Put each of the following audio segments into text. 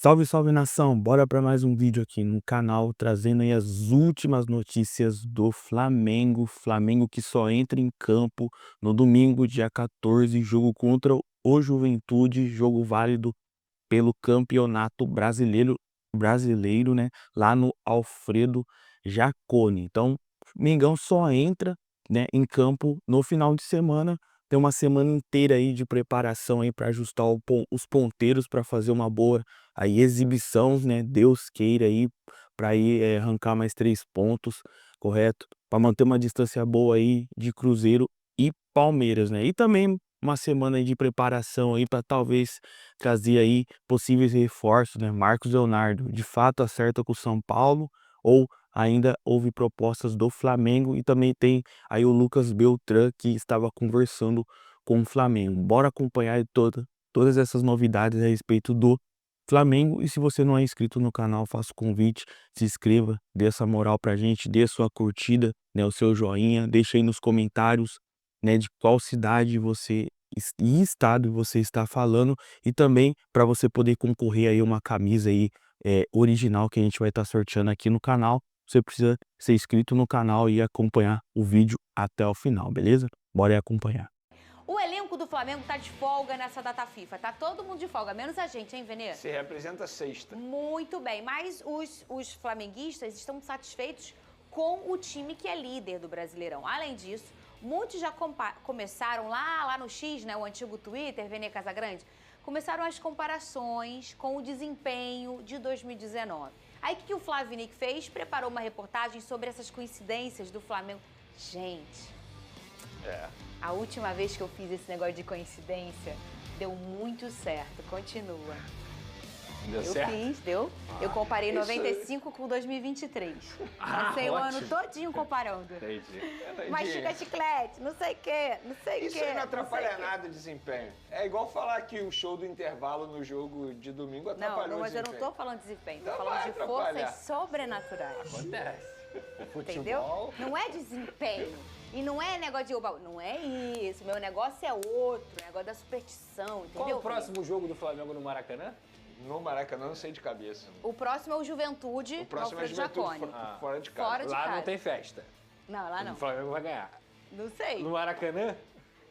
Salve, salve nação! Bora para mais um vídeo aqui no canal, trazendo aí as últimas notícias do Flamengo. Flamengo que só entra em campo no domingo, dia 14, jogo contra o Juventude, jogo válido pelo Campeonato Brasileiro, né, lá no Alfredo Jaconi. Então, Mengão só entra, né, em campo no final de semana. Tem uma semana inteira aí de preparação aí para ajustar os ponteiros para fazer uma boa aí exibição, né? Deus queira aí para ir arrancar mais 3 pontos, correto? Para manter uma distância boa aí de Cruzeiro e Palmeiras, né? E também uma semana aí de preparação aí para talvez trazer aí possíveis reforços, né? Marcos Leonardo de fato acerta com o São Paulo ou ainda houve propostas do Flamengo, e também tem aí o Lucas Beltrán que estava conversando com o Flamengo. Bora acompanhar todas essas novidades a respeito do Flamengo. E se você não é inscrito no canal, faço o convite, se inscreva, dê essa moral pra gente, dê sua curtida, né, o seu joinha, deixa aí nos comentários, né, de qual cidade você e estado você está falando, e também para você poder concorrer aí uma camisa aí original que a gente vai estar sorteando aqui no canal. Você precisa ser inscrito no canal e acompanhar o vídeo até o final, beleza? Bora aí acompanhar. O elenco do Flamengo tá de folga nessa data FIFA. Tá todo mundo de folga, menos a gente, hein, Venê? Se representa sexta. Muito bem, mas os flamenguistas estão satisfeitos com o time que é líder do Brasileirão. Além disso, muitos já começaram lá no X, né, o antigo Twitter, Venê Casagrande, começaram as comparações com o desempenho de 2019. Aí o que o Flávio Nick fez? Preparou uma reportagem sobre essas coincidências do Flamengo. Gente, a última vez que eu fiz esse negócio de coincidência, deu muito certo. Continua. Deu Eu certo? fiz, deu. Eu comparei isso- 95 com 2023. Passei o ano ótimo. todinho comparando. Entendi. Mastiga chiclete, não sei o quê, não sei o quê. Isso aí não atrapalha sei o quê. nada o desempenho. É igual falar que o show do intervalo no jogo de domingo atrapalhou Não, o mas eu não desempenho. tô falando de desempenho, tô Não falando vai de atrapalhar. forças sobrenaturais. Acontece. O futebol... Entendeu? Não é desempenho. E não é negócio de oba. Não é isso. Meu negócio é outro. Negócio da superstição, entendeu? Qual o próximo jogo do Flamengo no Maracanã? No Maracanã, não sei de cabeça. O próximo é o Juventude. O próximo é Alfredo Juventude Jaconi. fora de casa. Fora de Lá casa. não tem festa. Não, lá não. O Flamengo vai ganhar. Não sei. No Maracanã?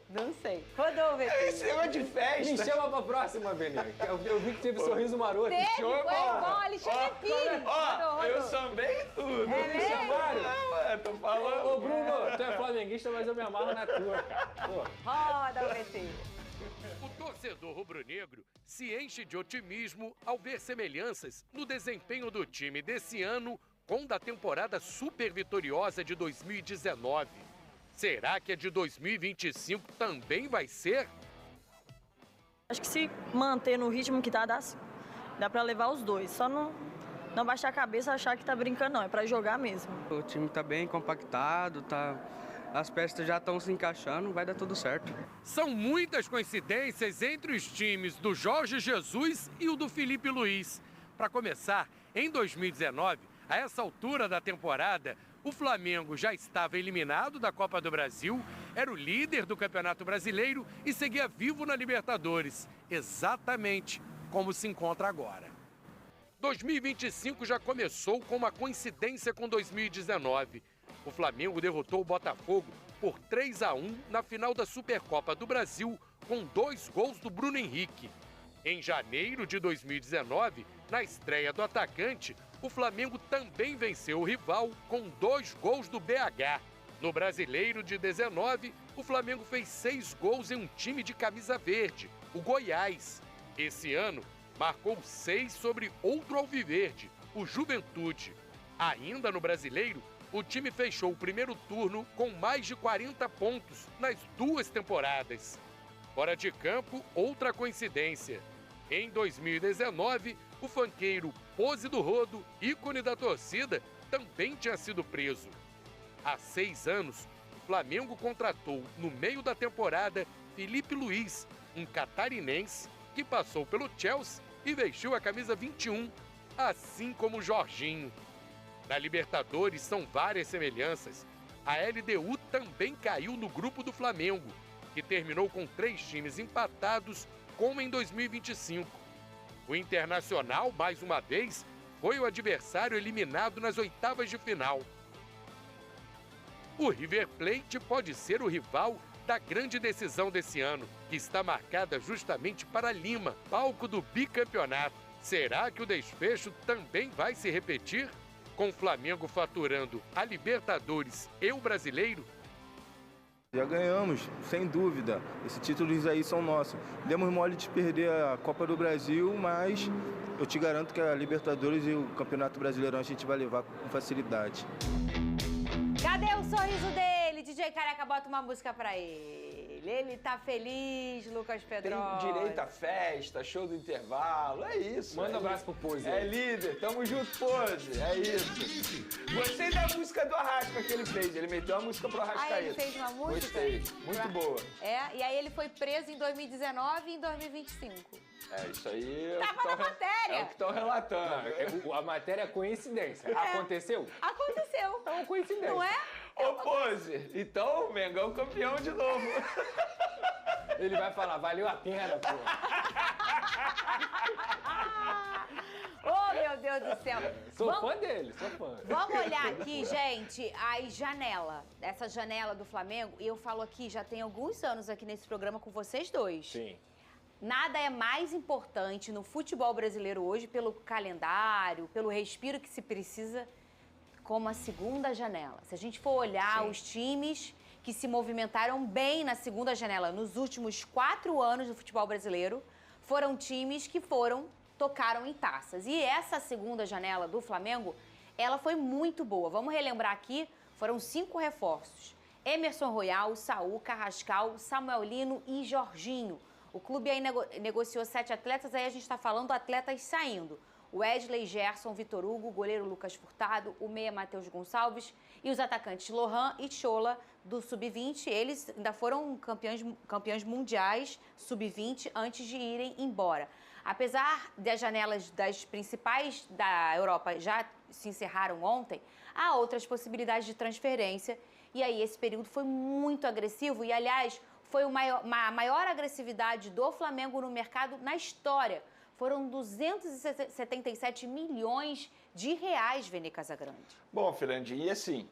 Não sei. Rodou, VT. Esse negócio de Me festa. chama pra próxima, Benê. Eu vi que teve sorriso maroto. Teve, show, foi porra. bom, Alexandre Pires. Ó, eu Rodou. sambei tudo. É Me mesmo? chamaram? Não, tô falando. Ô, Bruno, tu é flamenguista, mas eu me amarro na tua, cara. Pô. Roda o VT. O torcedor rubro-negro se enche de otimismo ao ver semelhanças no desempenho do time desse ano com o da temporada super vitoriosa de 2019. Será que a de 2025 também vai ser? Acho que se manter no ritmo que tá, dá pra levar os dois. Só não baixar a cabeça e achar que tá brincando, não. É pra jogar mesmo. O time tá bem compactado, as peças já estão se encaixando, vai dar tudo certo. São muitas coincidências entre os times do Jorge Jesus e o do Felipe Luiz. Para começar, em 2019, a essa altura da temporada, o Flamengo já estava eliminado da Copa do Brasil, era o líder do Campeonato Brasileiro e seguia vivo na Libertadores, exatamente como se encontra agora. 2025 já começou com uma coincidência com 2019. O Flamengo derrotou o Botafogo por 3-1 na final da Supercopa do Brasil, com 2 gols do Bruno Henrique. Em janeiro de 2019, na estreia do atacante, o Flamengo também venceu o rival com 2 gols do BH. No Brasileiro de 19, o Flamengo fez 6 gols em um time de camisa verde, o Goiás. Esse ano, marcou 6 sobre outro alviverde, o Juventude. Ainda no Brasileiro, o time fechou o primeiro turno com mais de 40 pontos nas 2 temporadas. Fora de campo, outra coincidência. Em 2019, o funkeiro Pose do Rodo, ícone da torcida, também tinha sido preso. Há 6 anos, o Flamengo contratou, no meio da temporada, Felipe Luiz, um catarinense que passou pelo Chelsea e vestiu a camisa 21, assim como o Jorginho. Na Libertadores são várias semelhanças. A LDU também caiu no grupo do Flamengo, que terminou com 3 times empatados, como em 2025. O Internacional, mais uma vez, foi o adversário eliminado nas oitavas de final. O River Plate pode ser o rival da grande decisão desse ano, que está marcada justamente para Lima, palco do bicampeonato. Será que o desfecho também vai se repetir? Com o Flamengo faturando a Libertadores e o Brasileiro? Já ganhamos, sem dúvida. Esses títulos aí são nossos. Demos mole de perder a Copa do Brasil, mas eu te garanto que a Libertadores e o Campeonato Brasileirão a gente vai levar com facilidade. Cadê o sorriso dele? DJ Careca, bota uma música pra ele. Ele tá feliz, Lucas Pedrosa. Tem direito à festa, show do intervalo, é isso. Manda um abraço pro Pose. É líder, tamo junto, Pose, é isso. Gostei da música do Arrasca que ele fez, ele meteu a música pro Arrascaeta. Ah, ele fez uma música? Gostei, muito boa. É, e aí ele foi preso em 2019 e em 2025. É, isso aí Tava na matéria. É o que estão relatando. A matéria é coincidência. Aconteceu? Aconteceu. É uma coincidência. Não é? Ô, Pose, então o Mengão campeão de novo. Ele vai falar, valeu a pena, pô. Oh, meu Deus do céu. Sou fã dele, sou fã. Vamos olhar aqui, gente, a janela. Essa janela do Flamengo, e eu falo aqui, já tem alguns anos aqui nesse programa com vocês dois. Sim. Nada é mais importante no futebol brasileiro hoje, pelo calendário, pelo respiro que se precisa, como a segunda janela. Se a gente for olhar os times que se movimentaram bem na segunda janela nos últimos 4 anos do futebol brasileiro, foram times que tocaram em taças. E essa segunda janela do Flamengo, ela foi muito boa. Vamos relembrar aqui, foram 5 reforços. Emerson Royal, Saul, Carrascal, Samuel Lino e Jorginho. O clube aí negociou 7 atletas, aí a gente está falando atletas saindo. Wesley, Gerson, Vitor Hugo, o goleiro Lucas Furtado, o meia Matheus Gonçalves e os atacantes Lohan e Chola do Sub-20. Eles ainda foram campeões mundiais Sub-20 antes de irem embora. Apesar das janelas das principais da Europa já se encerraram ontem, há outras possibilidades de transferência. E aí esse período foi muito agressivo e, aliás, foi a maior agressividade do Flamengo no mercado na história. Foram 277 milhões de reais, Vene Casagrande. Bom, Filandi, e assim,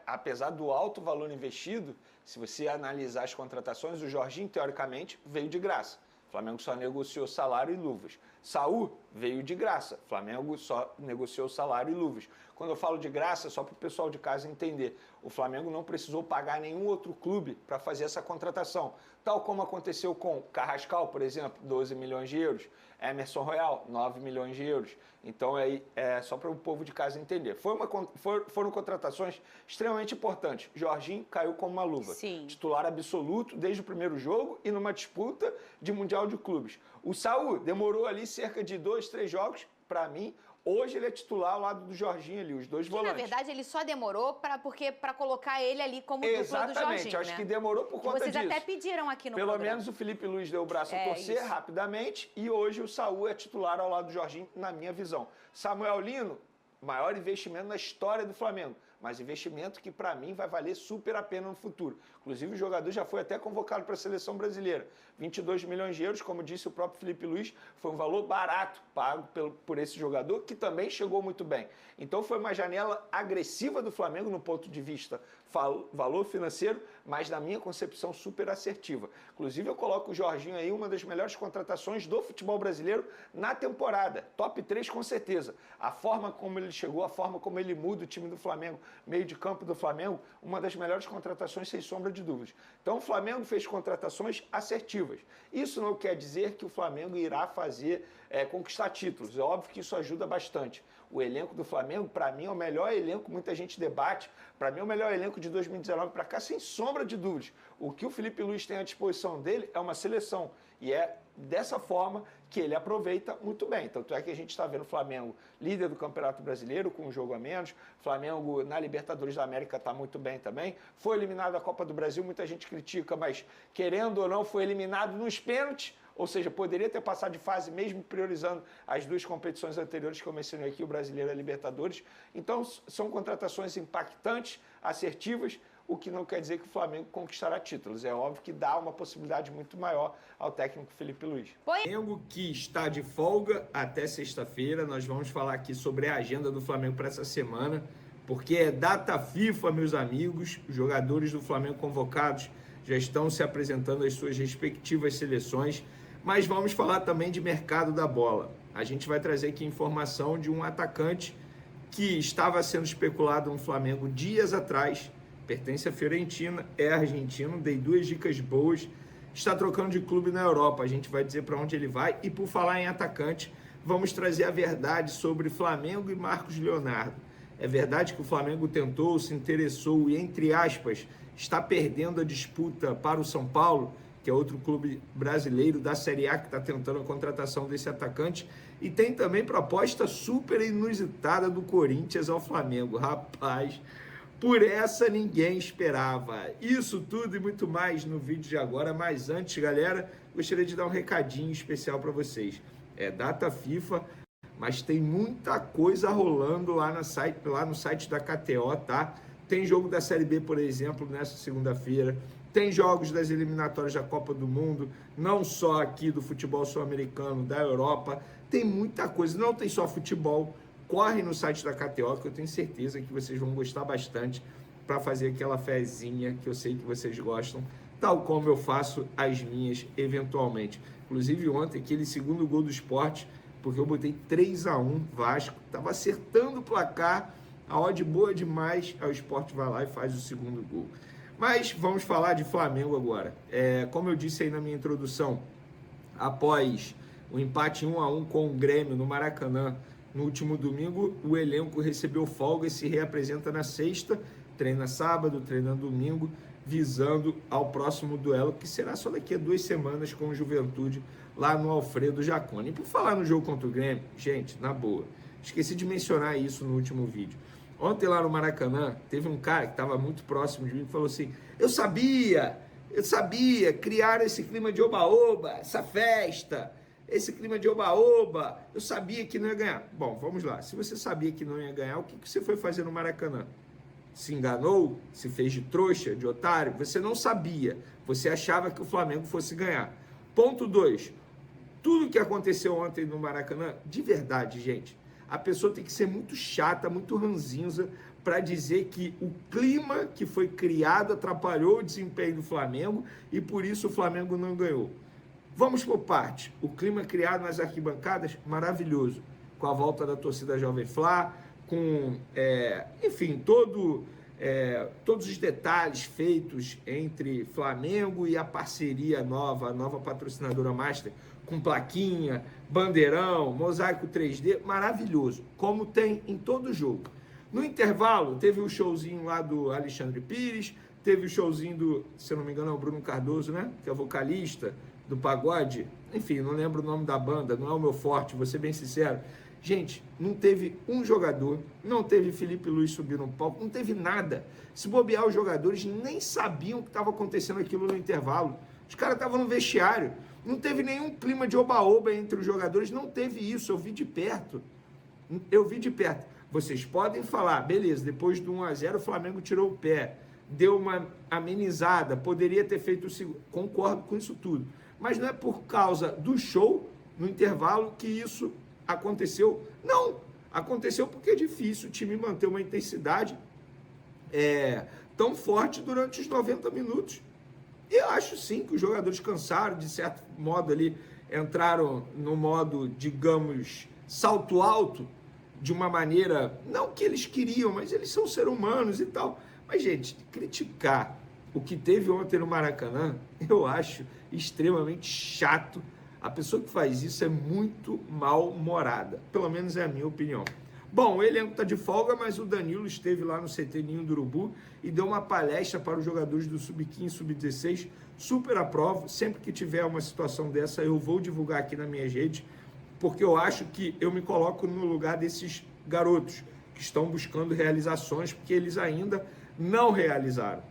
apesar do alto valor investido, se você analisar as contratações, o Jorginho, teoricamente, veio de graça. O Flamengo só negociou salário e luvas. Saul veio de graça. O Flamengo só negociou salário e luvas. Quando eu falo de graça, só para o pessoal de casa entender, o Flamengo não precisou pagar nenhum outro clube para fazer essa contratação. Tal como aconteceu com Carrascal, por exemplo, 12 milhões de euros. Emerson Royal, 9 milhões de euros. Então, aí, é só para o povo de casa entender. Foram contratações extremamente importantes. Jorginho caiu como uma luva. Sim. Titular absoluto desde o primeiro jogo e numa disputa de Mundial de Clubes. O Saul demorou ali cerca de 2, 3 jogos, para mim. Hoje ele é titular ao lado do Jorginho ali, os dois volantes. Na verdade, ele só demorou para colocar ele ali como dupla do Jorginho. Exatamente, acho que demorou por conta disso. Vocês até pediram aqui no Pelo programa. menos o Felipe Luiz deu o braço a torcer rapidamente e hoje o Saul é titular ao lado do Jorginho, na minha visão. Samuel Lino, maior investimento na história do Flamengo, mas investimento que para mim vai valer super a pena no futuro. Inclusive o jogador já foi até convocado para a seleção brasileira. 22 milhões de euros, como disse o próprio Felipe Luiz, foi um valor barato pago por esse jogador, que também chegou muito bem. Então foi uma janela agressiva do Flamengo no ponto de vista valor financeiro, mas na minha concepção super assertiva. Inclusive eu coloco o Jorginho aí, uma das melhores contratações do futebol brasileiro na temporada. Top 3 com certeza. A forma como ele chegou, a forma como ele muda o time do Flamengo, meio de campo do Flamengo, uma das melhores contratações, sem sombra de dúvidas. Então o Flamengo fez contratações assertivas. Isso não quer dizer que o Flamengo irá conquistar títulos. É óbvio que isso ajuda bastante. O elenco do Flamengo, para mim, é o melhor elenco, muita gente debate, para mim é o melhor elenco de 2019 para cá, sem sombra de dúvidas. O que o Felipe Luiz tem à disposição dele é uma seleção. E é dessa forma que ele aproveita muito bem. Tanto é que a gente está vendo o Flamengo líder do Campeonato Brasileiro, com um jogo a menos. Flamengo na Libertadores da América está muito bem também. Foi eliminado da Copa do Brasil, muita gente critica, mas querendo ou não, foi eliminado nos pênaltis. Ou seja, poderia ter passado de fase mesmo priorizando as 2 competições anteriores que eu mencionei aqui, o Brasileiro e a Libertadores. Então, são contratações impactantes, assertivas. o que não quer dizer que o Flamengo conquistará títulos. É óbvio que dá uma possibilidade muito maior ao técnico Felipe Luiz. Flamengo que está de folga até sexta-feira. Nós vamos falar aqui sobre a agenda do Flamengo para essa semana, porque é data FIFA, meus amigos. Os jogadores do Flamengo convocados já estão se apresentando às suas respectivas seleções, mas vamos falar também de mercado da bola. A gente vai trazer aqui informação de um atacante que estava sendo especulado no Flamengo dias atrás, pertence à Fiorentina, é argentino, dei 2 dicas boas, está trocando de clube na Europa, a gente vai dizer para onde ele vai. E por falar em atacante, vamos trazer a verdade sobre Flamengo e Marcos Leonardo. É verdade que o Flamengo tentou, se interessou e, entre aspas, está perdendo a disputa para o São Paulo, que é outro clube brasileiro da Série A que está tentando a contratação desse atacante. E tem também proposta super inusitada do Corinthians ao Flamengo. Rapaz, por essa ninguém esperava. Isso tudo e muito mais no vídeo de agora. Mas antes, galera, gostaria de dar um recadinho especial para vocês. É data FIFA, mas tem muita coisa rolando lá no site da KTO, tá? Tem jogo da Série B, por exemplo, nessa segunda-feira. Tem jogos das eliminatórias da Copa do Mundo, não só aqui do futebol sul-americano, da Europa. Tem muita coisa, não tem só futebol. Corre no site da KTO, que eu tenho certeza que vocês vão gostar bastante para fazer aquela fezinha que eu sei que vocês gostam, tal como eu faço as minhas eventualmente. Inclusive ontem, aquele segundo gol do Sport, porque eu botei 3-1 Vasco, estava acertando o placar, a odd boa demais, aí o Sport vai lá e faz o segundo gol. Mas vamos falar de Flamengo agora. Como eu disse aí na minha introdução, após o empate 1-1 com o Grêmio no Maracanã no último domingo, o elenco recebeu folga e se reapresenta na sexta, treina sábado, treina domingo, visando ao próximo duelo, que será só daqui a 2 semanas com o Juventude, lá no Alfredo Jaconi. E por falar no jogo contra o Grêmio, gente, na boa, esqueci de mencionar isso no último vídeo. Ontem lá no Maracanã, teve um cara que estava muito próximo de mim e falou assim, eu sabia, criar esse clima de oba-oba, essa festa, esse clima de oba-oba, eu sabia que não ia ganhar. Bom, vamos lá, se você sabia que não ia ganhar, o que você foi fazer no Maracanã? Se enganou? Se fez de trouxa, de otário? Você não sabia, você achava que o Flamengo fosse ganhar. Ponto 2, tudo que aconteceu ontem no Maracanã, de verdade, gente, a pessoa tem que ser muito chata, muito ranzinza para dizer que o clima que foi criado atrapalhou o desempenho do Flamengo e por isso o Flamengo não ganhou. Vamos por parte. O clima criado nas arquibancadas, maravilhoso. Com a volta da torcida Jovem Flá, com, enfim, todos os detalhes feitos entre Flamengo e a parceria nova, a nova patrocinadora Master, com plaquinha, bandeirão, mosaico 3D, maravilhoso, como tem em todo jogo. No intervalo, teve o showzinho lá do Alexandre Pires, teve o showzinho do, se eu não me engano, é o Bruno Cardoso, né? Que é o vocalista do pagode. Enfim, não lembro o nome da banda, não é o meu forte, vou ser bem sincero. Gente, não teve um jogador, não teve Felipe Luiz subir no palco, não teve nada. Se bobear, os jogadores nem sabiam que estava acontecendo aquilo no intervalo. Os caras estavam no vestiário. Não teve nenhum clima de oba-oba entre os jogadores, não teve isso, eu vi de perto. Vocês podem falar, beleza, depois do 1-0 o Flamengo tirou o pé, deu uma amenizada, poderia ter feito o segundo, concordo com isso tudo. Mas não é por causa do show, no intervalo, que isso aconteceu. Não, aconteceu porque é difícil o time manter uma intensidade tão forte durante os 90 minutos. E eu acho sim que os jogadores cansaram, de certo modo ali, entraram no modo, digamos, salto alto, de uma maneira, não que eles queriam, mas eles são seres humanos e tal. Mas, gente, criticar o que teve ontem no Maracanã, eu acho extremamente chato. A pessoa que faz isso é muito mal-humorada, pelo menos é a minha opinião. Bom, o elenco está de folga, mas o Danilo esteve lá no CT Ninho do Urubu e deu uma palestra para os jogadores do Sub-15, Sub-16, super aprovo. Sempre que tiver uma situação dessa, eu vou divulgar aqui nas minhas redes, porque eu acho que eu me coloco no lugar desses garotos que estão buscando realizações, porque eles ainda não realizaram.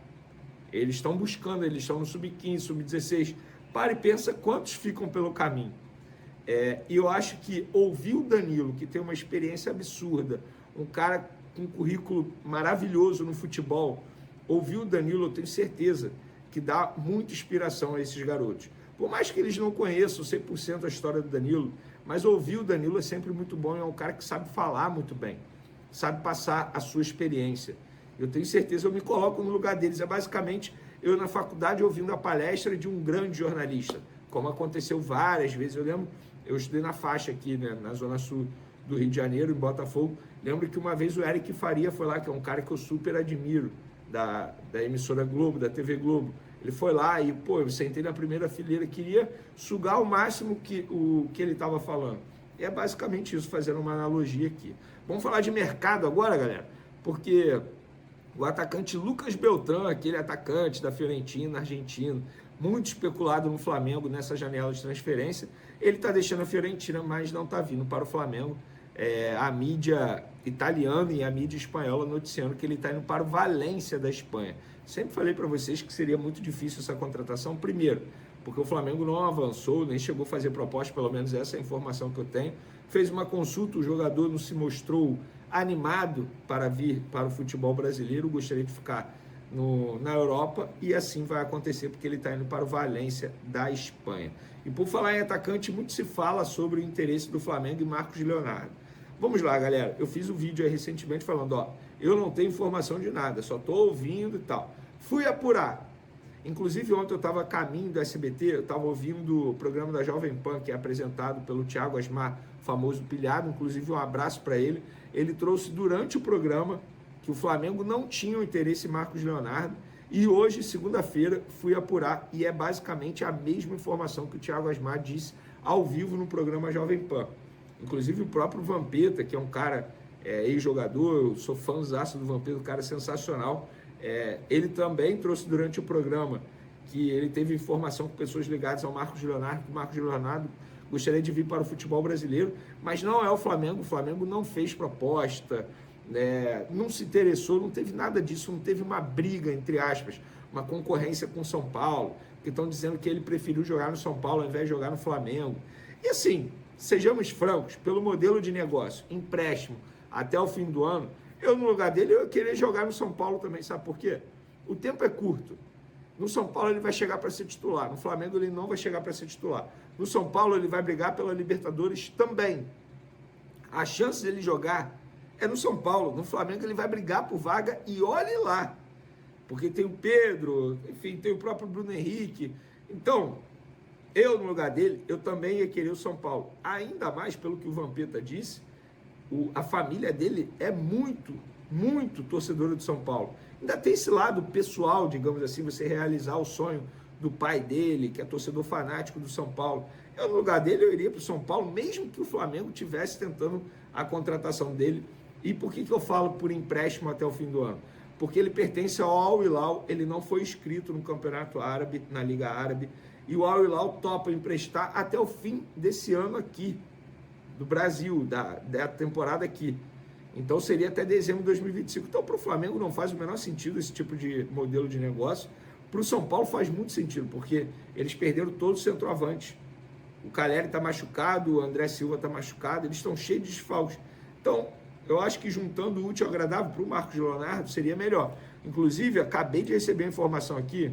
Eles estão buscando, eles estão no Sub-15, Sub-16. Para e pensa quantos ficam pelo caminho. E eu acho que ouvir o Danilo, que tem uma experiência absurda, um cara com um currículo maravilhoso no futebol, Ouvir o Danilo, eu tenho certeza que dá muita inspiração a esses garotos. Por mais que eles não conheçam 100% a história do Danilo, mas ouvir o Danilo é sempre muito bom, é um cara que sabe falar muito bem, sabe passar a sua experiência. Eu tenho certeza, eu me coloco no lugar deles. É basicamente eu na faculdade ouvindo a palestra de um grande jornalista, como aconteceu várias vezes. Eu lembro, eu estudei na faixa aqui, né, na Zona Sul do Rio de Janeiro, em Botafogo. Lembro que uma vez o Eric Faria foi lá, que é um cara que eu super admiro, da emissora Globo, da TV Globo. Ele foi lá e, pô, eu sentei na primeira fileira, queria sugar ao máximo o que ele estava falando. E é basicamente isso, fazendo uma analogia aqui. Vamos falar de mercado agora, galera, porque o atacante Lucas Beltrán, aquele atacante da Fiorentina, argentino, muito especulado no Flamengo nessa janela de transferência, ele está deixando a Fiorentina, mas não está vindo para o Flamengo. A mídia italiana e a mídia espanhola noticiando que ele está indo para o Valência da Espanha. Sempre falei para vocês que seria muito difícil essa contratação, primeiro, porque o Flamengo não avançou, nem chegou a fazer proposta, pelo menos essa é a informação que eu tenho. Fez uma consulta, o jogador não se mostrou animado para vir para o futebol brasileiro, gostaria de ficar na Europa, e assim vai acontecer, porque ele está indo para o Valência da Espanha. E por falar em atacante, muito se fala sobre o interesse do Flamengo em Marcos Leonardo. Vamos lá, galera, eu fiz um vídeo aí recentemente falando, ó, eu não tenho informação de nada, só estou ouvindo e tal. Fui apurar. Inclusive, ontem eu estava a caminho do SBT, eu estava ouvindo o programa da Jovem Pan, que é apresentado pelo Thiago Asmar, famoso pilhado, inclusive um abraço para ele. Ele trouxe durante o programa que o Flamengo não tinha o interesse em Marcos Leonardo, e hoje, segunda-feira, fui apurar, e é basicamente a mesma informação que o Thiago Asmar disse ao vivo no programa Jovem Pan. Inclusive o próprio Vampeta, que é um cara ex-jogador, eu sou fãzaço do Vampeta, um cara sensacional, ele também trouxe durante o programa que ele teve informação com pessoas ligadas ao Marcos Leonardo, que o Marcos Leonardo gostaria de vir para o futebol brasileiro, mas não é o Flamengo não fez proposta, não se interessou, não teve nada disso, não teve uma briga, entre aspas, uma concorrência com o São Paulo, que estão dizendo que ele preferiu jogar no São Paulo ao invés de jogar no Flamengo. E assim, sejamos francos, pelo modelo de negócio, empréstimo até o fim do ano, eu no lugar dele eu ia querer jogar no São Paulo também, sabe por quê? O tempo é curto. No São Paulo ele vai chegar para ser titular, no Flamengo ele não vai chegar para ser titular. No São Paulo ele vai brigar pela Libertadores também. A chance dele jogar é no São Paulo, no Flamengo ele vai brigar por vaga e olhe lá. Porque tem o Pedro, enfim, tem o próprio Bruno Henrique. Então, eu no lugar dele, eu também ia querer o São Paulo. Ainda mais pelo que o Vampeta disse, a família dele é muito, muito torcedora do São Paulo. Ainda tem esse lado pessoal, digamos assim, você realizar o sonho do pai dele, que é torcedor fanático do São Paulo. Eu, no lugar dele, eu iria para o São Paulo, mesmo que o Flamengo estivesse tentando a contratação dele. E por que eu falo por empréstimo até o fim do ano? Porque ele pertence ao Al Hilal, ele não foi inscrito no Campeonato Árabe, na Liga Árabe, e o Al Hilal topa emprestar até o fim desse ano aqui, do Brasil, da temporada aqui. Então seria até dezembro de 2025. Então para o Flamengo não faz o menor sentido esse tipo de modelo de negócio. Para o São Paulo faz muito sentido, porque eles perderam todos os centroavantes. O Caleri está machucado, o André Silva está machucado, eles estão cheios de desfalques. Então, eu acho que juntando o útil ao agradável para o Marcos Leonardo seria melhor. Inclusive, acabei de receber a informação aqui,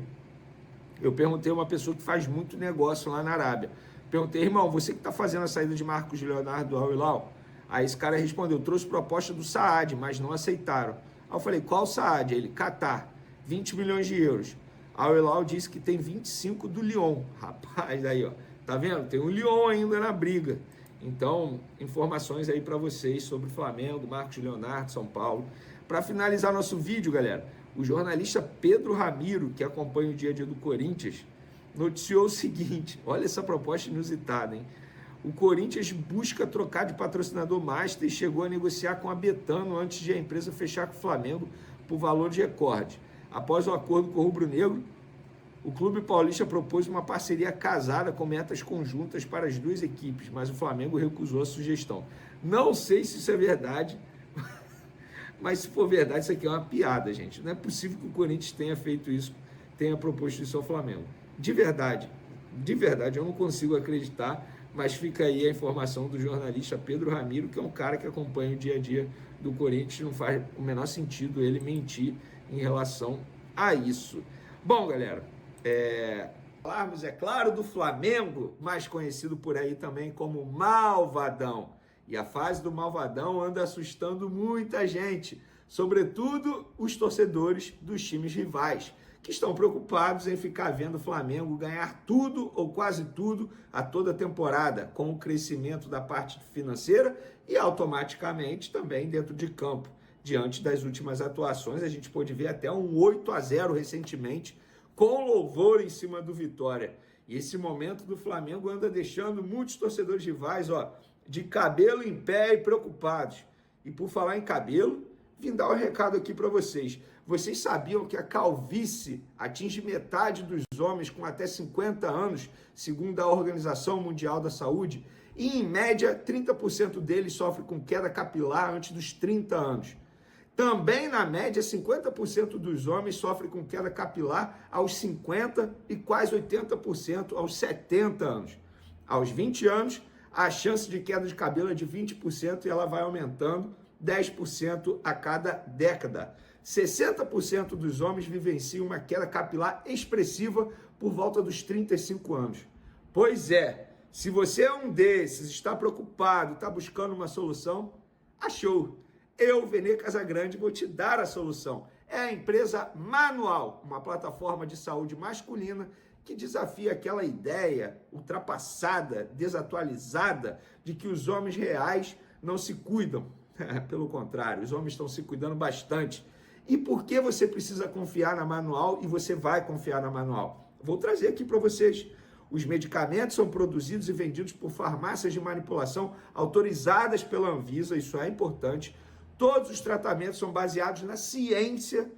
eu perguntei a uma pessoa que faz muito negócio lá na Arábia. Perguntei, irmão, você que está fazendo a saída de Marcos Leonardo do Al Hilal? Aí esse cara respondeu, trouxe proposta do Saad, mas não aceitaram. Aí eu falei, qual Saad? Ele, Qatar, 20 milhões de euros. Al Hilal disse que tem 25 do Lyon. Rapaz, aí ó, tá vendo? Tem um Lyon ainda na briga. Então, informações aí para vocês sobre o Flamengo, Marcos Leonardo, São Paulo. Para finalizar nosso vídeo, galera, o jornalista Pedro Ramiro, que acompanha o dia a dia do Corinthians, noticiou o seguinte, olha essa proposta inusitada, hein? O Corinthians busca trocar de patrocinador master e chegou a negociar com a Betano antes de a empresa fechar com o Flamengo por valor de recorde. Após o acordo com o Rubro Negro, o clube paulista propôs uma parceria casada com metas conjuntas para as duas equipes, mas o Flamengo recusou a sugestão. Não sei se isso é verdade, mas se for verdade, isso aqui é uma piada, gente. Não é possível que o Corinthians tenha feito isso, tenha proposto isso ao Flamengo. De verdade, eu não consigo acreditar, mas fica aí a informação do jornalista Pedro Ramiro, que é um cara que acompanha o dia a dia do Corinthians, não faz o menor sentido ele mentir em relação a isso. Bom, galera, falarmos, é claro, do Flamengo, mais conhecido por aí também como Malvadão. E a fase do Malvadão anda assustando muita gente, sobretudo os torcedores dos times rivais, que estão preocupados em ficar vendo o Flamengo ganhar tudo ou quase tudo a toda temporada, com o crescimento da parte financeira e automaticamente também dentro de campo. Diante das últimas atuações, a gente pôde ver até um 8-0 recentemente, com louvor em cima do Vitória. E esse momento do Flamengo anda deixando muitos torcedores rivais, de cabelo em pé e preocupados. E por falar em cabelo, vim dar um recado aqui para vocês. Vocês sabiam que a calvície atinge metade dos homens com até 50 anos, segundo a Organização Mundial da Saúde? E, em média, 30% deles sofrem com queda capilar antes dos 30 anos. Também, na média, 50% dos homens sofrem com queda capilar aos 50 e quase 80% aos 70 anos. Aos 20 anos, a chance de queda de cabelo é de 20% e ela vai aumentando 10% a cada década. 60% dos homens vivenciam uma queda capilar expressiva por volta dos 35 anos. Pois é, se você é um desses, está preocupado, está buscando uma solução, achou. Eu, Vene Casagrande, vou te dar a solução. É a empresa Manual, uma plataforma de saúde masculina que desafia aquela ideia ultrapassada, desatualizada, de que os homens reais não se cuidam. Pelo contrário, os homens estão se cuidando bastante. E por que você precisa confiar na Manual e você vai confiar na Manual? Vou trazer aqui para vocês. Os medicamentos são produzidos e vendidos por farmácias de manipulação autorizadas pela Anvisa, isso é importante. Todos os tratamentos são baseados na ciência.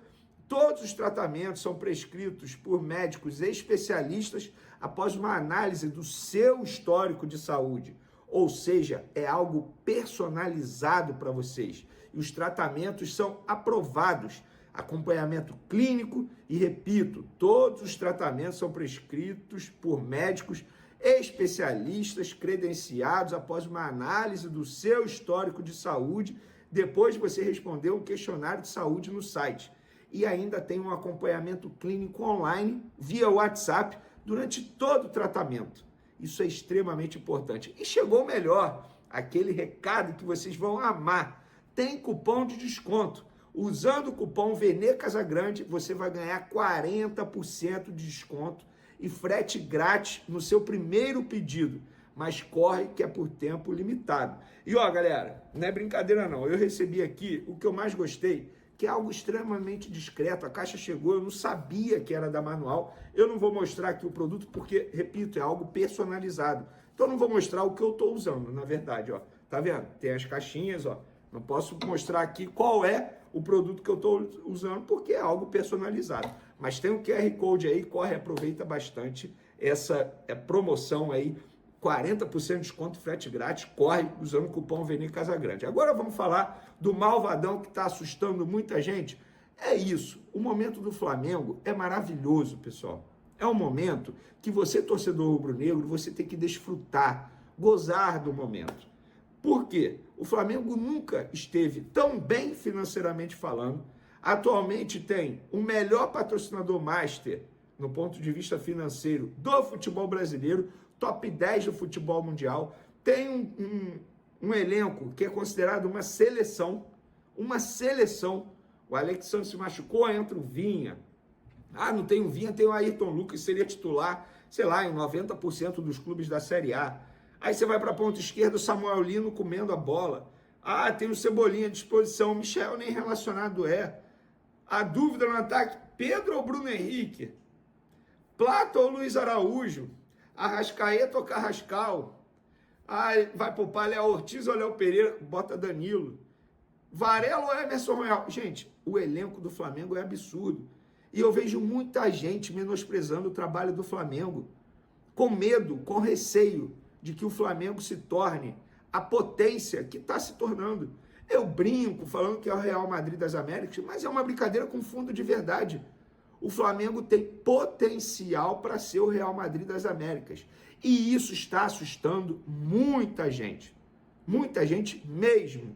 Todos os tratamentos são prescritos por médicos especialistas após uma análise do seu histórico de saúde. Ou seja, é algo personalizado para vocês. E os tratamentos são aprovados. Acompanhamento clínico e, repito, todos os tratamentos são prescritos por médicos especialistas credenciados após uma análise do seu histórico de saúde, depois de você responder um questionário de saúde no site. E ainda tem um acompanhamento clínico online via WhatsApp durante todo o tratamento. Isso é extremamente importante. E chegou o melhor, aquele recado que vocês vão amar. Tem cupom de desconto. Usando o cupom Vene Casagrande, você vai ganhar 40% de desconto e frete grátis no seu primeiro pedido. Mas corre que é por tempo limitado. E galera, não é brincadeira não. Eu recebi aqui o que eu mais gostei, que é algo extremamente discreto. A caixa chegou, eu não sabia que era da Manual. Eu não vou mostrar aqui o produto porque, repito, é algo personalizado. Então eu não vou mostrar o que eu estou usando, na verdade. Tá vendo? Tem as caixinhas, Não posso mostrar aqui qual é o produto que eu estou usando porque é algo personalizado. Mas tem um QR Code aí, corre, aproveita bastante essa promoção aí. 40% de desconto, frete grátis, corre usando o cupom Vene Casagrande. Agora vamos falar do Malvadão que está assustando muita gente. É isso, o momento do Flamengo é maravilhoso, pessoal. É um momento que você, torcedor rubro-negro, você tem que desfrutar, gozar do momento. Por quê? O Flamengo nunca esteve tão bem financeiramente falando. Atualmente tem o melhor patrocinador master, no ponto de vista financeiro, do futebol brasileiro, top 10 do futebol mundial, tem um elenco que é considerado uma seleção, o Alexandre se machucou, entra o Vinha, não tem o Vinha, tem o Ayrton Lucas, seria titular, sei lá, em 90% dos clubes da Série A, aí você vai para a ponta esquerda, o Samuel Lino comendo a bola, tem o Cebolinha à disposição, o Michel nem relacionado a dúvida no ataque, Pedro ou Bruno Henrique, Plata ou Luiz Araújo, Arrascaeta ou Carrascal, vai poupar Léo Ortiz ou Léo Pereira, bota Danilo, Varela ou Emerson Royal. Gente, o elenco do Flamengo é absurdo. E eu vejo muita gente menosprezando o trabalho do Flamengo, com medo, com receio de que o Flamengo se torne a potência que está se tornando. Eu brinco falando que é o Real Madrid das Américas, mas é uma brincadeira com fundo de verdade. O Flamengo tem potencial para ser o Real Madrid das Américas. E isso está assustando muita gente mesmo.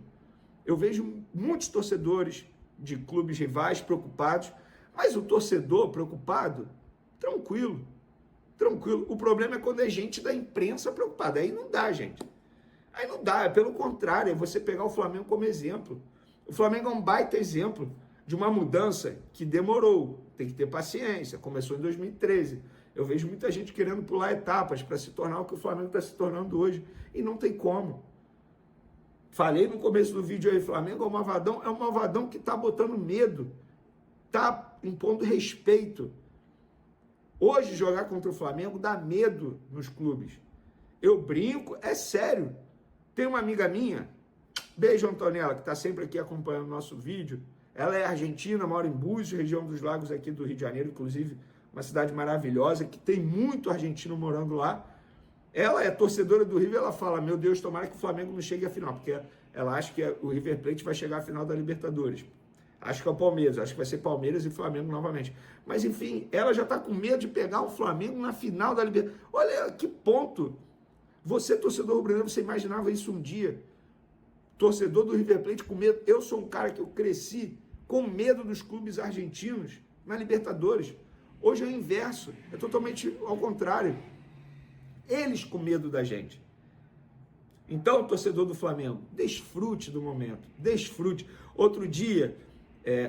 Eu vejo muitos torcedores de clubes rivais preocupados, Mas o torcedor preocupado, tranquilo, tranquilo. O problema é quando é gente da imprensa preocupada. Aí não dá, gente. Aí não dá, é pelo contrário, é você pegar o Flamengo como exemplo. O Flamengo é um baita exemplo de uma mudança que demorou, tem que ter paciência, começou em 2013. Eu vejo muita gente querendo pular etapas para se tornar o que o Flamengo está se tornando hoje, e não tem como. Falei no começo do vídeo aí, Flamengo é um malvadão que está botando medo, está impondo respeito. Hoje jogar contra o Flamengo dá medo nos clubes. Eu brinco, é sério. Tem uma amiga minha, beijo Antonella, que está sempre aqui acompanhando o nosso vídeo. Ela é argentina, mora em Búzios, região dos lagos aqui do Rio de Janeiro, inclusive uma cidade maravilhosa, que tem muito argentino morando lá. Ela é torcedora do River, ela fala, meu Deus, tomara que o Flamengo não chegue à final, porque ela acha que o River Plate vai chegar à final da Libertadores. Acho que é o Palmeiras, acho que vai ser Palmeiras e Flamengo novamente. Mas enfim, ela já está com medo de pegar o Flamengo na final da Libertadores. Olha que ponto. Você, torcedor rubro-negro, você imaginava isso um dia? Torcedor do River Plate com medo. Eu sou um cara que eu cresci com medo dos clubes argentinos na Libertadores. Hoje é o inverso, é totalmente ao contrário. Eles com medo da gente. Então, torcedor do Flamengo, desfrute do momento, desfrute. Outro dia,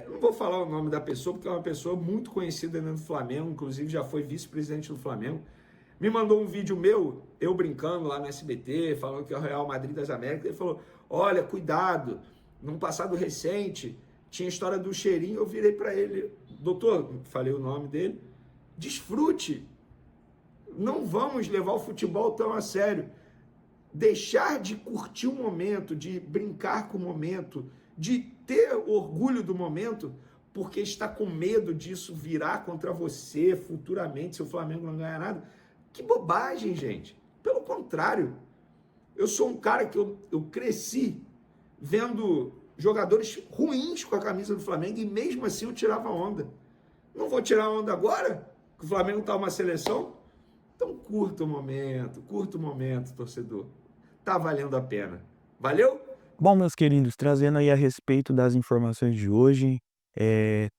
não vou falar o nome da pessoa, porque é uma pessoa muito conhecida dentro do Flamengo, inclusive já foi vice-presidente do Flamengo, me mandou um vídeo meu, eu brincando lá no SBT, falando que é o Real Madrid das Américas. Ele falou, olha, cuidado, num passado recente, tinha a história do cheirinho. Eu virei para ele, doutor, falei o nome dele, desfrute, não vamos levar o futebol tão a sério. Deixar de curtir o momento, de brincar com o momento, de ter orgulho do momento, porque está com medo disso virar contra você futuramente, se o Flamengo não ganhar nada. Que bobagem, gente. Pelo contrário, eu sou um cara que eu cresci vendo jogadores ruins com a camisa do Flamengo e mesmo assim eu tirava onda. Não vou tirar onda agora, que o Flamengo está uma seleção? Então curta o momento, torcedor. Tá valendo a pena. Valeu? Bom, meus queridos, trazendo aí a respeito das informações de hoje,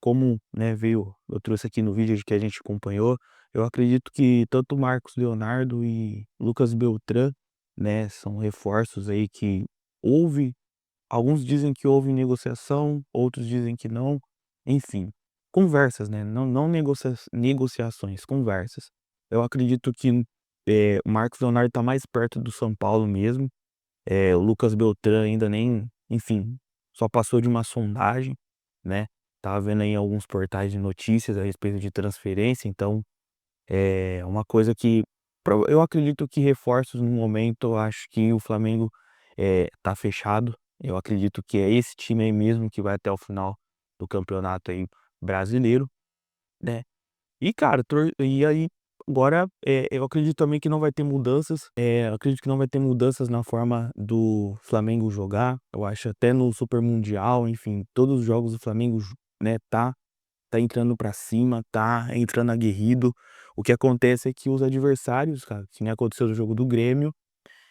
como, né, eu trouxe aqui no vídeo que a gente acompanhou, eu acredito que tanto Marcos Leonardo e Lucas Beltrán, né, são reforços aí que houve, alguns dizem que houve negociação, outros dizem que não, enfim, conversas, né, não negociações, conversas. Eu acredito que o Marcos Leonardo está mais perto do São Paulo mesmo, o Lucas Beltrán ainda nem, enfim, só passou de uma sondagem, né, tava vendo aí alguns portais de notícias a respeito de transferência, então é uma coisa que eu acredito que reforços no momento, eu acho que o Flamengo tá fechado. Eu acredito que é esse time aí mesmo que vai até o final do campeonato aí brasileiro, né? E cara, e aí agora eu acredito também que não vai ter mudanças. Eu acredito que não vai ter mudanças na forma do Flamengo jogar. Eu acho até no Super Mundial, enfim, todos os jogos do Flamengo, né, tá entrando pra cima, tá entrando aguerrido. O que acontece é que os adversários, cara, que nem aconteceu no jogo do Grêmio,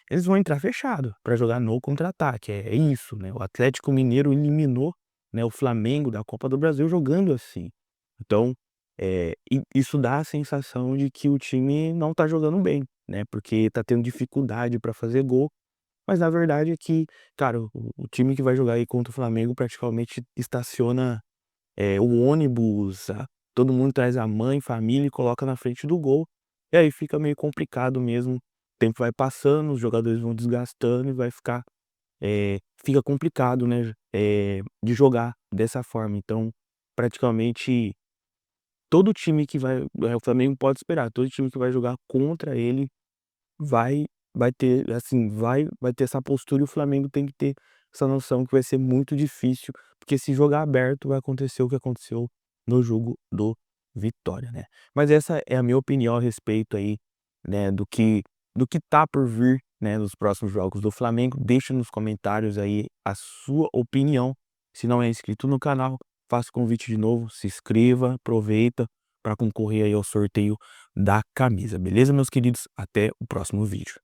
eles vão entrar fechado pra jogar no contra-ataque. É isso, né? O Atlético Mineiro eliminou, né, o Flamengo da Copa do Brasil jogando assim. Então, isso dá a sensação de que o time não tá jogando bem, né? Porque tá tendo dificuldade pra fazer gol. Mas na verdade é que, cara, o time que vai jogar aí contra o Flamengo praticamente estaciona o ônibus, todo mundo traz a mãe, família e coloca na frente do gol, e aí fica meio complicado mesmo. O tempo vai passando, os jogadores vão desgastando e vai ficar, fica complicado, né, de jogar dessa forma. Então, praticamente todo time que o Flamengo pode esperar, todo time que vai jogar contra ele vai ter, assim, vai ter essa postura, e o Flamengo tem que ter essa noção que vai ser muito difícil, porque se jogar aberto vai acontecer o que aconteceu no jogo do Vitória, né. Mas essa é a minha opinião a respeito aí, né, do que tá por vir, né, nos próximos jogos do Flamengo. Deixa nos comentários aí a sua opinião. Se não é inscrito no canal, faça o convite de novo, se inscreva, aproveita para concorrer aí ao sorteio da camisa, beleza, meus queridos? Até o próximo vídeo.